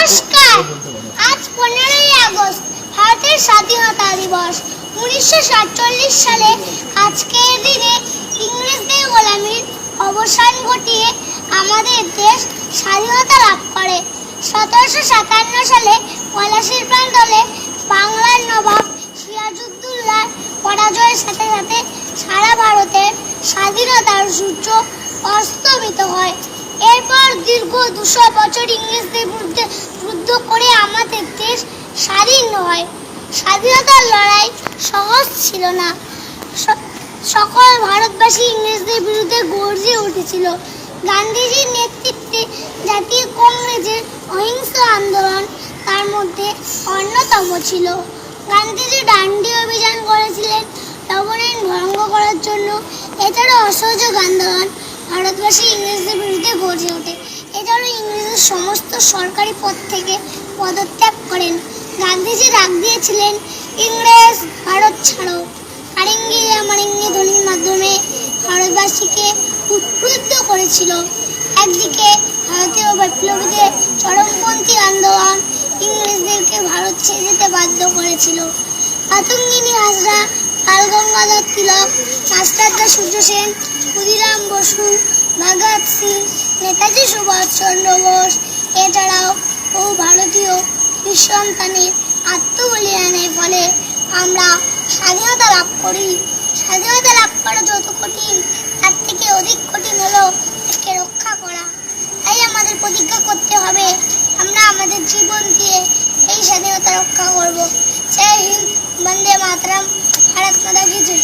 নমস্কার। আজ 15ই আগস্ট ভারতের স্বাধীনতা দিবস। 1947 সালে আজকের দিনে ইংরেজদের গোলামির অবসান ঘটিয়ে আমাদের দেশ স্বাধীনতা লাভ করে। 1757 সালে পলাশীর প্রান্তরে বাংলার নবাব সিরাজউদ্দৌলার পরাজয়ের সাথে সাথে সারা ভারতের স্বাধীনতার সূর্য অস্তমিত হয়। এরপর দীর্ঘ 200 বছর ইংরেজদের বিরুদ্ধে যুদ্ধ করে আমাদের দেশ স্বাধীন হয়। স্বাধীনতার লড়াই সহজ ছিল না। সকল ভারতবাসী ইংরেজদের বিরুদ্ধে গর্জে উঠেছিল। গান্ধীজির নেতৃত্বে জাতীয় কংগ্রেসের অহিংস আন্দোলন তার মধ্যে অন্যতম ছিল। গান্ধীজি ডান্ডি অভিযান করেছিলেন লবণ আইন ভঙ্গ করার জন্য। এছাড়া অসহযোগ আন্দোলন ভারতবাসী ইংরেজদের বিরুদ্ধে গর্জে ওঠে। এছাড়াও ইংরেজের সমস্ত সরকারি পদ থেকে পদত্যাগ করেন। গান্ধীজি ডাক দিয়েছিলেন ইংরেজ ভারত ছাড়ো। আরেঙ্গে আমারেঙ্গে ধ্বনির মাধ্যমে ভারতবাসীকে উদ্বুদ্ধ করেছিল। একদিকে ভারতীয় বিপ্লবীদের চরমপন্থী আন্দোলন ইংরেজদেরকে ভারত ছেড়ে যেতে বাধ্য করেছিল। মাতঙ্গিনী হাজরা, বালগঙ্গাধর তিলক, মাস্টারদা সূর্য সেন, ক্ষুদিরাম বসু, ভগৎ সিং, নেতাজি সুভাষচন্দ্র বোস এছাড়াও বহু ভারতীয় নিঃসন্তানের আত্মবলিদানের ফলে আমরা স্বাধীনতা লাভ করি। স্বাধীনতা লাভ করা যত কঠিন তার থেকে অধিক কঠিন হলো একে রক্ষা করা। তাই আমাদের প্রতিজ্ঞা করতে হবে আমরা আমাদের জীবন দিয়ে এই স্বাধীনতা রক্ষা করব। জয় হিন্দ, বন্দে মাতরম, ভারত মাতা কি জয়।